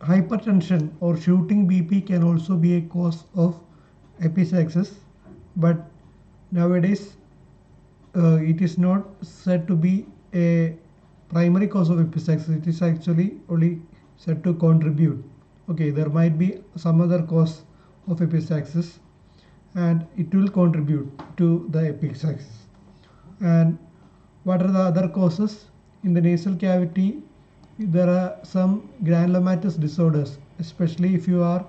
hypertension or shooting BP can also be a cause of epistaxis, but nowadays it is not said to be a primary cause of epistaxis. It is actually only said to contribute. Okay, there might be some other cause of epistaxis and it will contribute to the epistaxis. And what are the other causes? In the nasal cavity, there are some granulomatous disorders, especially if you are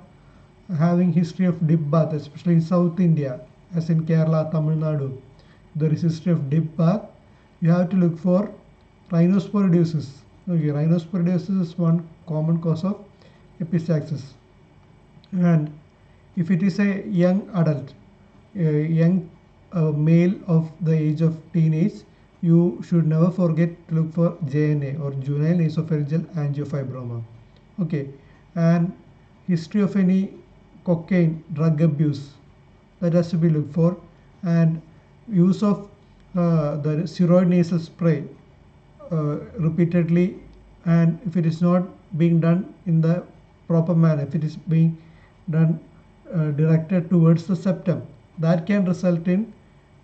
having history of dip bath, especially in South India, as in Kerala, Tamil Nadu. There is history of dip bath. You have to look for rhinosporidiosis. Okay, rhinosporidiosis is one common cause of epistaxis. And if it is a young adult, a young male of the age of teenage, you should never forget to look for JNA or juvenile nasopharyngeal angiofibroma. Okay, and history of any cocaine drug abuse, that has to be looked for, and use of the steroid nasal spray repeatedly, and if it is not being done in the proper manner, if it is being done directed towards the septum, that can result in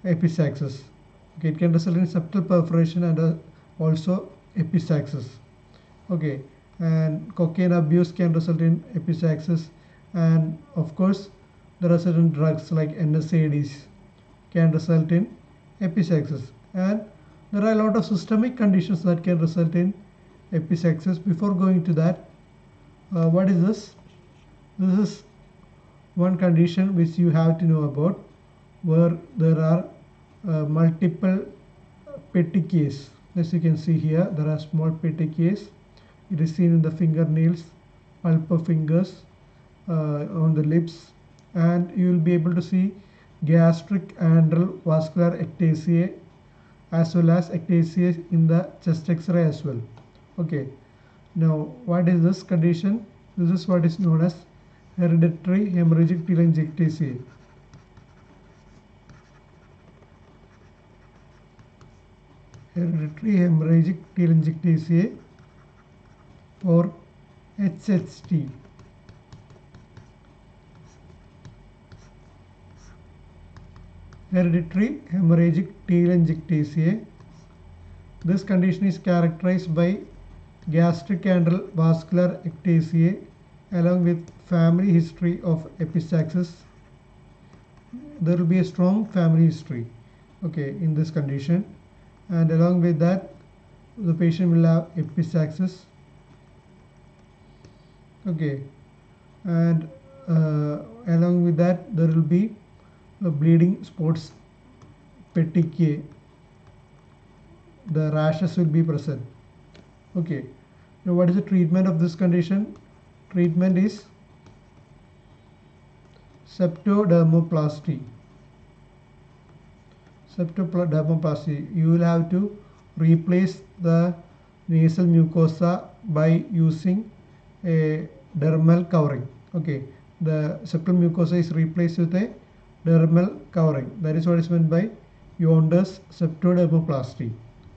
epistaxis. Okay, it can result in septal perforation and also epistaxis. Okay, and cocaine abuse can result in epistaxis, and of course there are certain drugs like NSAIDs can result in epistaxis, and there are a lot of systemic conditions that can result in epistaxis. Before going to that, what is this? This is one condition which you have to know about, where there are multiple petechiae. As you can see here, there are small petechiae. It is seen in the fingernails, pulp of fingers, on the lips, and you will be able to see gastric antral vascular ectasia as well as ectasia in the chest X-ray as well. Okay, now what is this condition? This is what is known as hereditary hemorrhagic telangiectasia. Hereditary hemorrhagic telangiectasia or HHT. Hereditary hemorrhagic telangiectasia. This condition is characterized by gastric antral vascular ectasia along with family history of epistaxis. There will be a strong family history, okay, in this condition, and along with that the patient will have epistaxis. Okay, and along with that there will be bleeding spots, petechiae. The rashes will be present. Okay, now what is the treatment of this condition? Treatment is septodermoplasty. Septodermoplasty. You will have to replace the nasal mucosa by using a dermal covering. Okay, the septal mucosa is replaced with a dermal covering. That is what is meant by Yonder's septodermoplasty.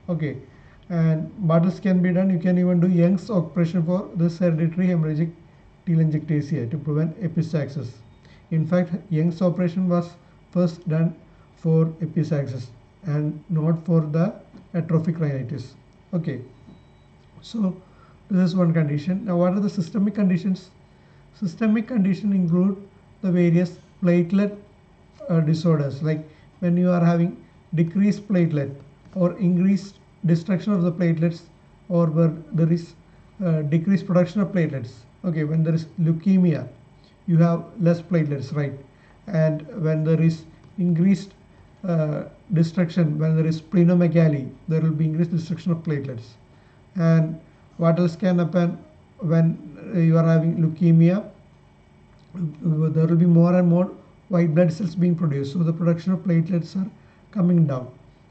Okay, and what else can be done? You can even do Young's operation for this hereditary hemorrhagic telangiectasia to prevent epistaxis. In fact, Young's operation was first done for epistaxis and not for the atrophic rhinitis. Okay, so this is one condition. Now what are the systemic conditions? Systemic conditions include the various platelet disorders, like when you are having decreased platelet or increased destruction of the platelets, or where there is decreased production of platelets. Okay, when there is leukemia, you have less platelets, right? And when there is increased destruction, when there is splenomegaly, there will be increased destruction of platelets. And what else can happen when you are having leukemia? There will be more and more white blood cells being produced, so the production of platelets are coming down.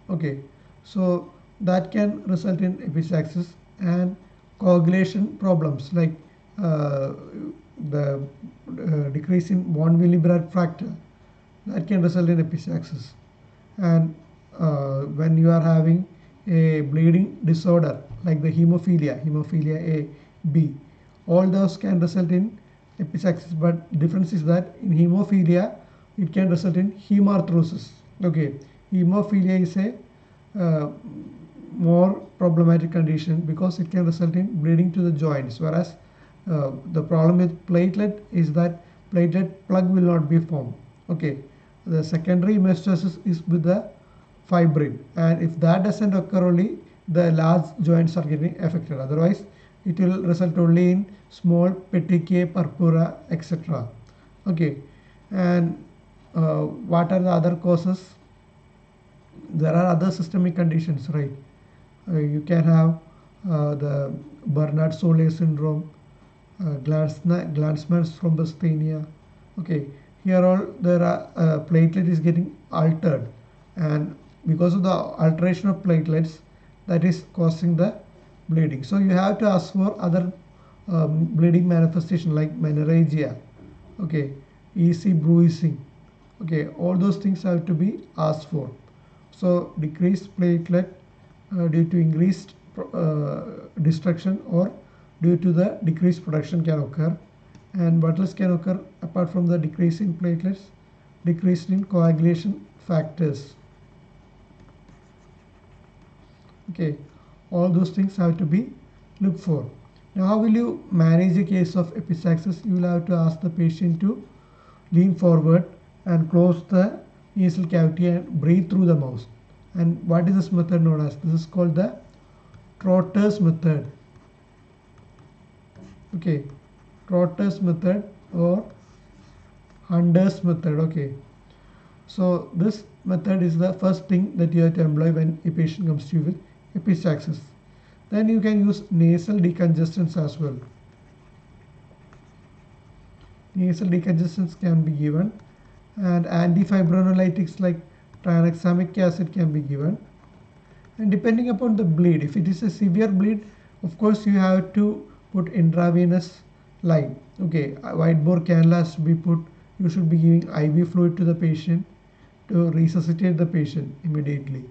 Okay, so that can result in epistaxis. And coagulation problems like the decrease in von Willebrand factor, that can result in epistaxis. And when you are having a bleeding disorder like the hemophilia A, B, all those can result in epistaxis, but difference is that in hemophilia it can result in hemarthrosis. Okay, hemophilia is a more problematic condition because it can result in bleeding to the joints, whereas the problem with platelet is that platelet plug will not be formed. Okay, the secondary hemostasis is with the fibrin, and if that doesn't occur, only the large joints are getting affected. Otherwise it will result only in small petechiae, purpura, etc. Okay, and what are the other causes? There are other systemic conditions, right? You can have the Bernard-Solé syndrome, Glanzmann's thrombosthenia. Okay, here all there are platelet is getting altered, and because of the alteration of platelets, that is causing the bleeding. So you have to ask for other bleeding manifestation like menorrhagia. Okay, easy bruising. Okay, all those things have to be asked for. So decreased platelet due to increased destruction or due to the decreased production can occur. And what else can occur apart from the decrease in platelets? Decrease in coagulation factors. Okay, all those things have to be looked for. Now, how will you manage a case of epistaxis? You will have to ask the patient to lean forward and close the nasal cavity and breathe through the mouth. And what is this method known as? This is called the Trotter's method. Okay, Trotter's method or Hunter's method. Okay, so this method is the first thing that you have to employ when a patient comes to you with epistaxis. Then you can use nasal decongestants as well. Nasal decongestants can be given, and antifibrinolytics like tranexamic acid can be given. And depending upon the bleed, if it is a severe bleed, of course you have to put intravenous line. Okay, white bore cannula has to be put. You should be giving IV fluid to the patient to resuscitate the patient immediately.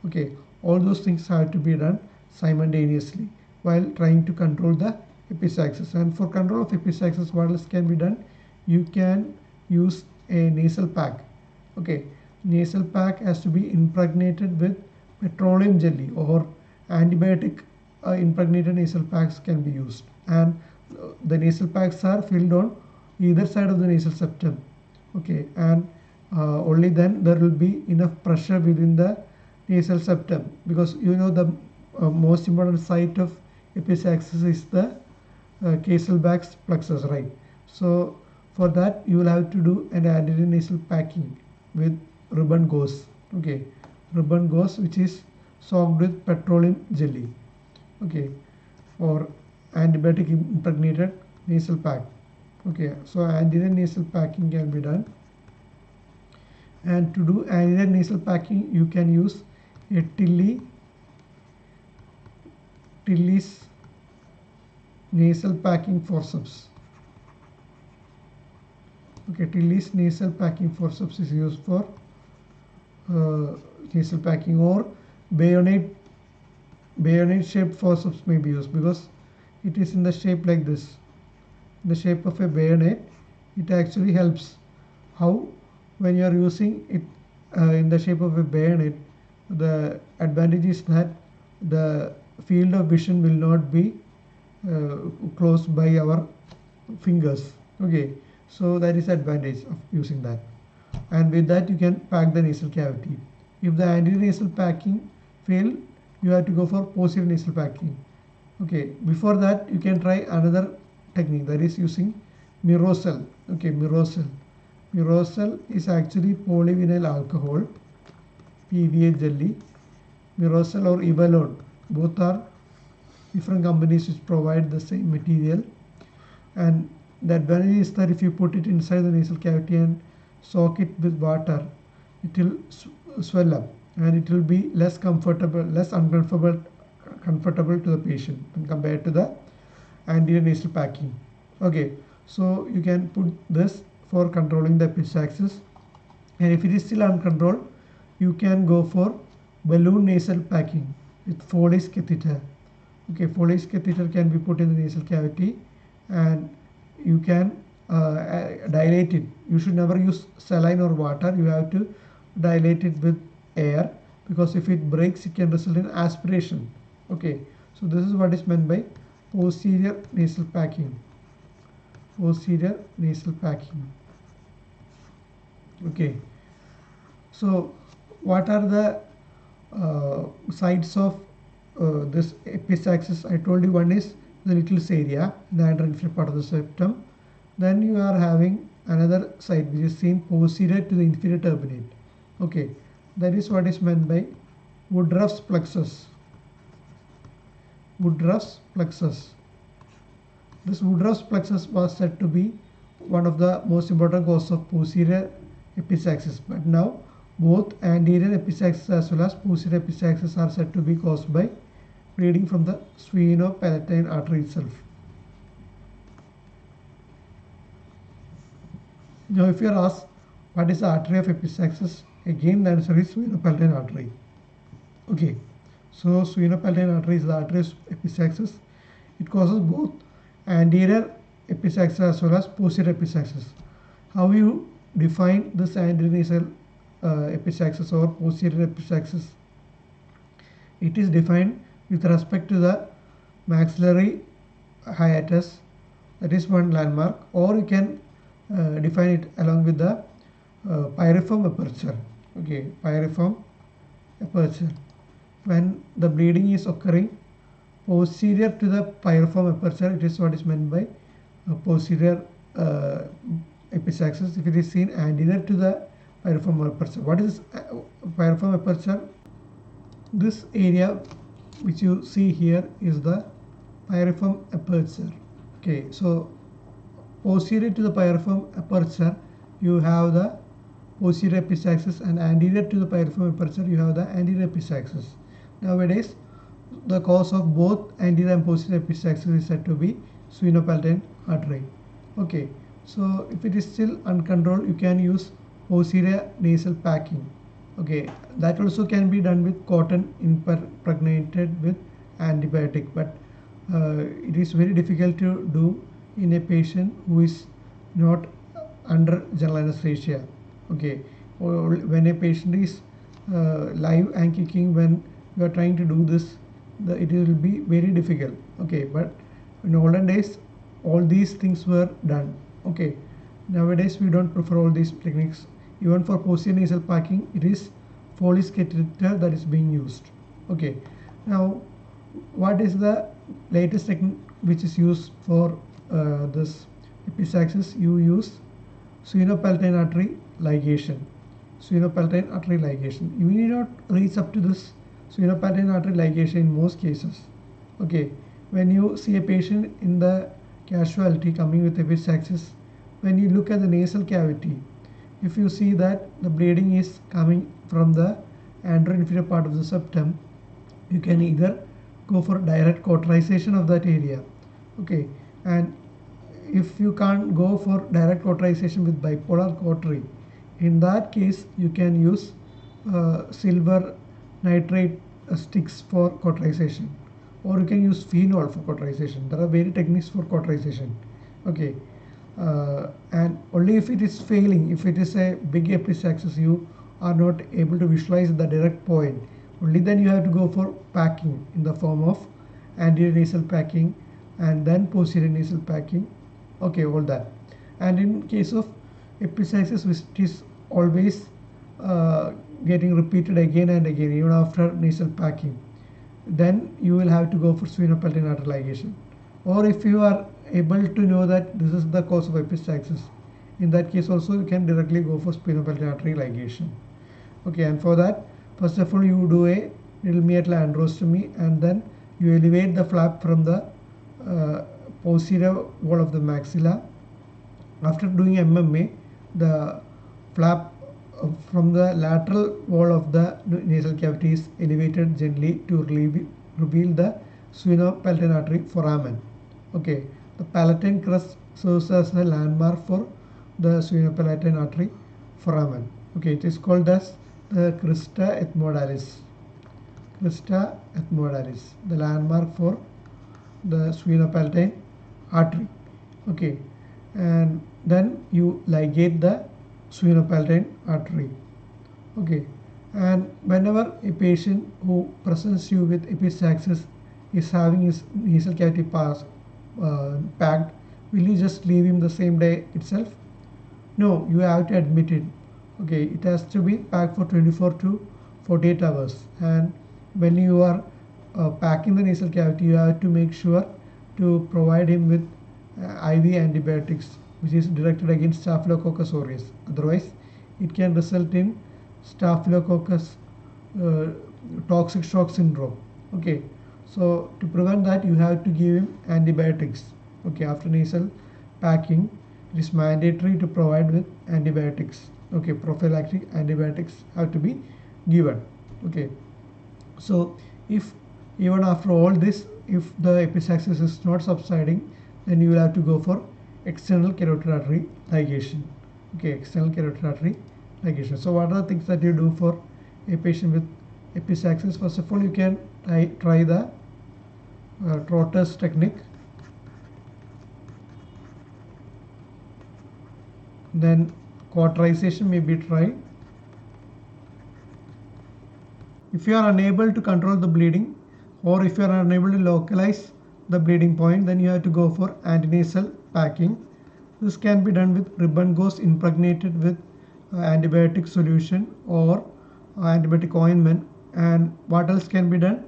Okay, all those things have to be done simultaneously while trying to control the epistaxis. And for control of epistaxis, what else can be done? You can use a nasal pack. Okay, nasal pack has to be impregnated with petroleum jelly, or antibiotic impregnated nasal packs can be used, and the nasal packs are filled on either side of the nasal septum. Okay, and only then there will be enough pressure within the nasal septum, because you know the most important site of epistaxis is the Kasselbach's plexus, right? So for that you will have to do an anterior nasal packing with ribbon gauze. Okay, ribbon gauze which is soaked with petroleum jelly. Okay, or antibiotic impregnated nasal pack. Okay, so anterior nasal packing can be done. And to do anterior nasal packing, you can use a Tilly's nasal packing forceps. Okay, Tilly's nasal packing forceps is used for nasal packing, or bayonet shaped forceps may be used because it is in the shape like this, the shape of a bayonet. It actually helps. How? When you are using it in the shape of a bayonet, the advantage is that the field of vision will not be closed by our fingers. Okay, so that is the advantage of using that, and with that you can pack the nasal cavity. If the anterior nasal packing fail, you have to go for posterior nasal packing. Okay, before that you can try another technique, that is using Myrocel. Okay, Myrocel is actually polyvinyl alcohol, PVA jelly. Myrocel or Evalon, both are different companies which provide the same material, and the advantage is that if you put it inside the nasal cavity and soak it with water, it will swell up, and it will be less uncomfortable to the patient when compared to the anterior nasal packing. Okay, so you can put this for controlling the epistaxis, and if it is still uncontrolled, you can go for balloon nasal packing with Foley's catheter. Okay, Foley's catheter can be put in the nasal cavity, and you can dilate it. You should never use saline or water. You have to dilate it with air, because if it breaks, it can result in aspiration. Okay, so this is what is meant by posterior nasal packing. Posterior nasal packing. Okay, so what are the sides of this epistaxis? I told you one is the Little's area, the anterior part of the septum. Then you are having another side which is seen posterior to the inferior turbinate. Okay, that is what is meant by Woodruff's plexus. Woodruff's plexus. This Woodruff's plexus was said to be one of the most important causes of posterior epistaxis, but now both anterior epistaxis as well as posterior epistaxis are said to be caused by bleeding from the sphenopalatine artery itself. Now, if you are asked what is the artery of epistaxis, again the answer is sphenopalatine artery. Okay, so sphenopalatine artery is the artery of epistaxis. It causes both anterior epistaxis as well as posterior epistaxis. How you define this anterior nasal epistaxis or posterior epistaxis? It is defined with respect to the maxillary hiatus, that is one landmark, or you can define it along with the pyriform aperture. Okay, pyriform aperture. When the bleeding is occurring posterior to the pyriform aperture, it is what is meant by posterior epistaxis. If it is seen anterior to the pyriform aperture, what is pyriform aperture? This area which you see here is the pyriform aperture. Okay, so posterior to the pyriform aperture you have the posterior epistaxis, and anterior to the pyriform aperture you have the anterior epistaxis. Nowadays, the cause of both anterior and posterior epistaxis is said to be sphenopalatine artery. Okay, so if it is still uncontrolled, you can use posterior nasal packing. Okay, that also can be done with cotton impregnated with antibiotic, but it is very difficult to do in a patient who is not under general anesthesia. Okay, or when a patient is live and kicking, when you are trying to do this, it will be very difficult. Okay, but in olden days all these things were done. Okay, nowadays we don't prefer all these techniques. Even for posterior nasal packing, it is Foley's catheter that is being used. Okay, now what is the latest technique which is used for this epistaxis? You use sphenopalatine artery ligation. Sphenopalatine artery ligation. You need not reach up to this sphenopalatine artery ligation in most cases. Okay, when you see a patient in the casualty coming with epistaxis, when you look at the nasal cavity, if you see that the bleeding is coming from the anterior inferior part of the septum, you can either go for direct cauterization of that area. Okay, and if you can't go for direct cauterization with bipolar cautery, in that case you can use silver nitrate sticks for cauterization, or you can use phenol for cauterization. There are various techniques for cauterization. Okay, and only if it is failing, if it is a big epistaxis, you are not able to visualize the direct point, only then you have to go for packing in the form of anterior nasal packing and then posterior nasal packing. Okay, all that. And in case of epistaxis which is always getting repeated again and again even after nasal packing, then you will have to go for sphenopalatine artery ligation. Or if you are able to know that this is the cause of epistaxis, in that case also you can directly go for sphenopalatine artery ligation. Okay, and for that, first of all you do a needle meatal androstomy, and then you elevate the flap from the posterior wall of the maxilla. After doing MMA, the flap from the lateral wall of the nasal cavity is elevated gently to reveal the sphenopalatine artery foramen. Okay, the palatine crest serves as a landmark for the sphenopalatine artery foramen. Okay, it is called as the crista ethmodalis. Crista ethmodalis, the landmark for the sphenopalatine artery. Okay, and then you ligate the sphenopalatine artery. Okay, and whenever a patient who presents you with epistaxis is having his nasal cavity packed, will you just leave him the same day itself? No, you have to admit it. Okay, it has to be packed for 24 to 48 hours. And when you are packing the nasal cavity, you have to make sure to provide him with IV antibiotics, which is directed against Staphylococcus aureus. Otherwise, it can result in Staphylococcus uh, toxic shock syndrome. Okay, so to prevent that, you have to give him antibiotics. Okay, after nasal packing, it is mandatory to provide with antibiotics. Okay, prophylactic antibiotics have to be given. Okay, so if even after all this, if the epistaxis is not subsiding, then you will have to go for external carotid artery ligation. Okay, external carotid artery ligation. So what are the things that you do for a patient with epistaxis? First of all, you can try the Trotter's technique. Then cauterization may be tried. If you are unable to control the bleeding, or if you are unable to localize the bleeding point, then you have to go for antinasal packing. This can be done with ribbon gauze impregnated with antibiotic solution or antibiotic ointment. And what else can be done?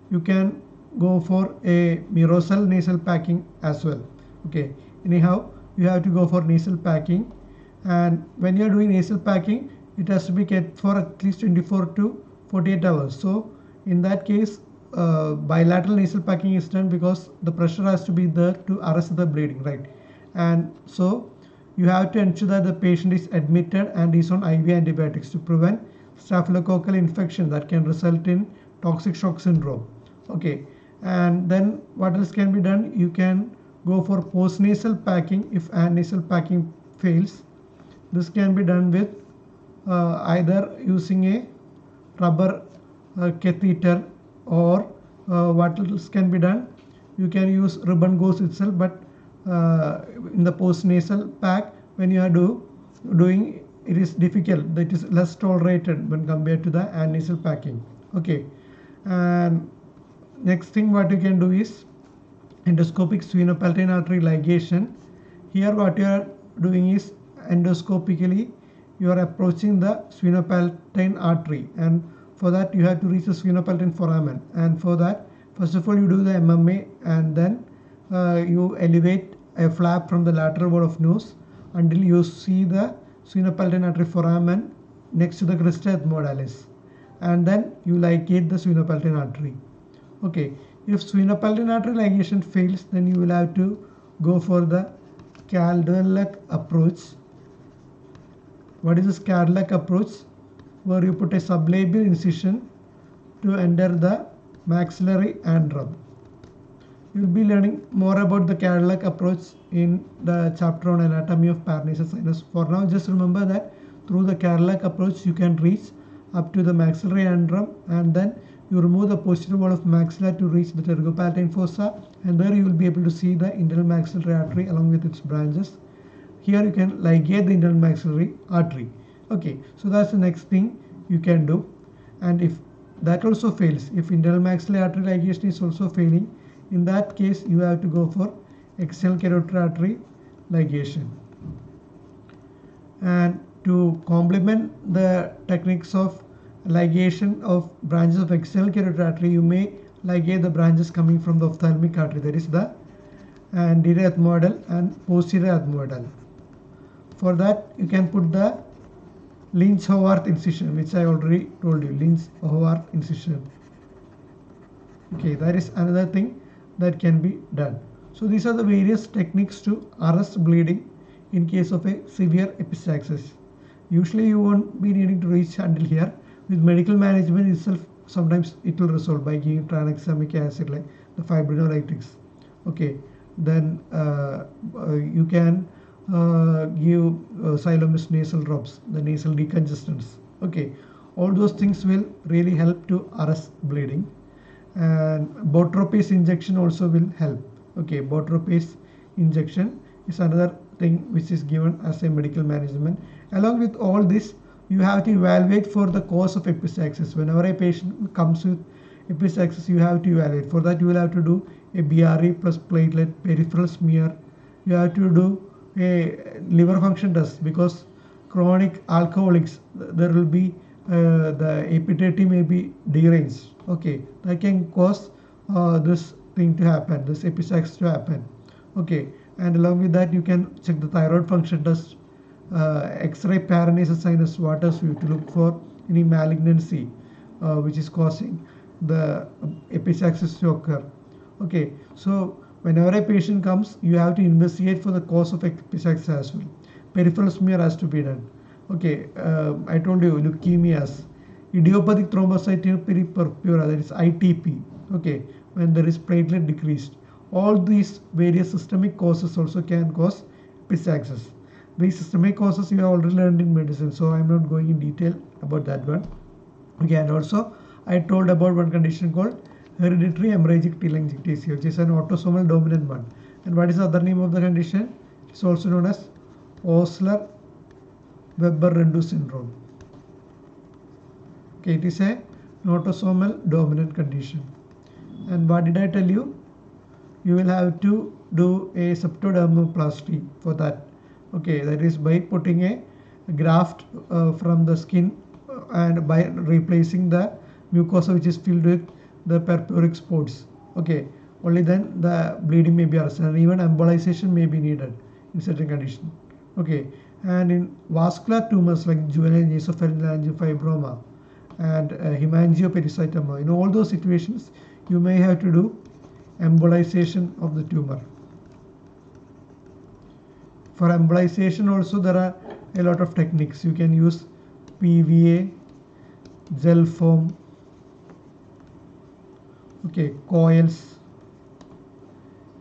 You can go for a Mirocell nasal packing as well. Okay, anyhow, you have to go for nasal packing. And when you are doing nasal packing, it has to be kept for at least 24 to 48 hours. So in that case, bilateral nasal packing is done because the pressure has to be there to arrest the bleeding, right? And so you have to ensure that the patient is admitted and is on IV antibiotics to prevent staphylococcal infection that can result in toxic shock syndrome. Okay, and then what else can be done? You can go for postnasal packing if nasal packing fails. This can be done with either using a rubber catheter, or what else can be done? You can use ribbon gauze itself, but in the postnasal pack, when you are doing, it is difficult. That is less tolerated when compared to the nasal packing. Okay, and next thing what you can do is endoscopic sphenopalatine artery ligation. Here what you are doing is endoscopically you are approaching the sphenopalatine artery, and for that you have to reach the sphenopalatine foramen. And for that, first of all, you do the MMA, and then you elevate a flap from the lateral wall of nose until you see the sphenopalatine artery foramen next to the crista ethmodalis, and then you ligate the sphenopalatine artery. Okay, if sphenopalatine artery ligation fails, then you will have to go for the Cadillac approach. What is this Cadillac approach? Where you put a sublabial incision to enter the maxillary antrum. You will be learning more about the Cadillac approach in the chapter on anatomy of paranasal sinus. For now, just remember that through the Cadillac approach, you can reach up to the maxillary antrum, and then you remove the posterior wall of maxilla to reach the pterygopalatine fossa, and there you will be able to see the internal maxillary artery along with its branches. Here you can ligate the internal maxillary artery. Okay, so that's the next thing you can do. And if that also fails, if internal maxillary artery ligation is also failing, in that case you have to go for external carotid artery ligation. And to complement the techniques of ligation of branches of external carotid artery, you may ligate the branches coming from the ophthalmic artery, that is the anterior ethmoidal and posterior ethmoidal. For that, you can put the Lynch-Howard incision, which I already told you, Lynch-Howard incision. Okay, that is another thing that can be done. So these are the various techniques to arrest bleeding in case of a severe epistaxis. Usually you won't be needing to reach until here. With medical management itself, sometimes it will resolve by giving tranexamic acid like the fibrinolytics. Okay, then you can give Silomus nasal drops, the nasal decongestants. Okay, all those things will really help to arrest bleeding. And Botropase injection also will help. Okay, Botropase injection is another thing which is given as a medical management. Along with all this, you have to evaluate for the cause of epistaxis. Whenever a patient comes with epistaxis, you have to evaluate. For that, you will have to do a BRE plus platelet peripheral smear. You have to do a liver function test, because chronic alcoholics, there will be the appetite may be deranged. Okay, that can cause this thing to happen, this epistaxis to happen. Okay, and along with that, you can check the thyroid function test, X-ray paranesis sinus water sweep to look for any malignancy which is causing the epistaxis to occur. Okay, so whenever a patient comes, you have to investigate for the cause of epistaxis as well. Peripheral smear has to be done. Okay, I told you leukemias, idiopathic thrombocytopenia purpura, that is ITP. Okay, when there is platelet decreased. All these various systemic causes also can cause epistaxis. These systemic causes you have already learned in medicine, so I'm not going in detail about that one. Okay, and also I told about one condition called hereditary hemorrhagic telangiectasia, which is an autosomal dominant one. And what is the other name of the condition? It's also known as Osler-Weber-Rendu syndrome. Okay, it is a autosomal dominant condition. And what did I tell you? You will have to do a septodermoplasty for that. Okay, that is by putting a graft from the skin and by replacing the mucosa which is filled with the purpuric spots. Okay, only then the bleeding may be arrested, and even embolization may be needed in certain conditions. Okay, and in vascular tumors like juvenile nasopharyngeal angiofibroma and hemangiopericytoma, in all those situations, you may have to do embolization of the tumor. For embolization also, there are a lot of techniques. You can use PVA, gel foam, okay, coils,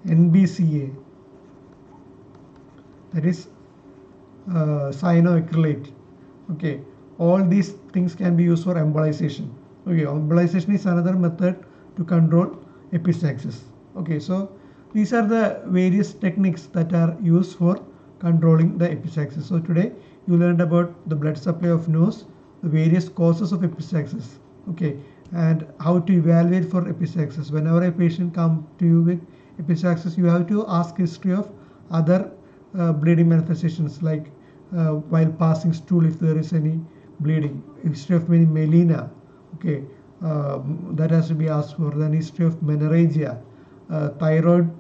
NBCA, that is cyanoacrylate. Okay, all these things can be used for embolization. Okay, embolization is another method to control epistaxis. Okay, so these are the various techniques that are used for controlling the epistaxis. So today you learned about the blood supply of nose, the various causes of epistaxis, okay, and how to evaluate for epistaxis. Whenever a patient comes to you with epistaxis, you have to ask history of other bleeding manifestations, like while passing stool, if there is any bleeding, history of any melena, okay, that has to be asked for. Then history of menorrhagia, thyroid,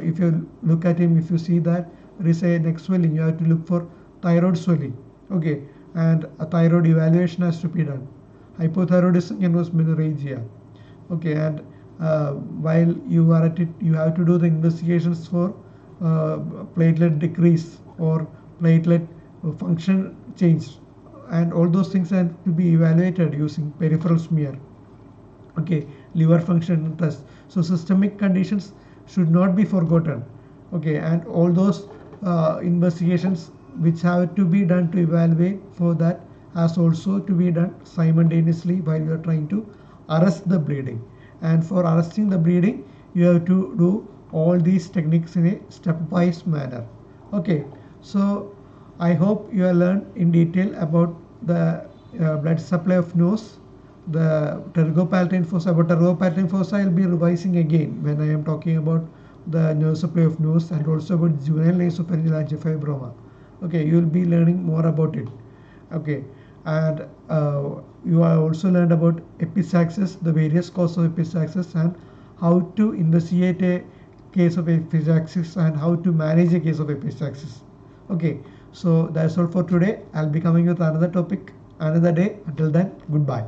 if you look at him, if you see that there is a neck swelling, you have to look for thyroid swelling. Okay, and a thyroid evaluation has to be done. Hypothyroidism can cause menorrhagia. Okay, and while you are at it, you have to do the investigations for platelet decrease or platelet function change, and all those things have to be evaluated using peripheral smear. Okay, liver function test. So systemic conditions should not be forgotten. Okay, and all those investigations which have to be done to evaluate for that has also to be done simultaneously while you are trying to arrest the bleeding. And for arresting the bleeding, you have to do all these techniques in a stepwise manner. Okay, so I hope you have learned in detail about the blood supply of nose, the pterygopalatine fossa. About pterygopalatine fossa, I will be revising again when I am talking about the nerve supply of nose, and also about juvenile nasopharyngeal angiofibroma. Okay, you will be learning more about it. Okay, and you have also learned about epistaxis, the various causes of epistaxis, and how to investigate a case of epistaxis and how to manage a case of epistaxis. Okay, so that's all for today. I'll be coming with another topic another day. Until then, goodbye.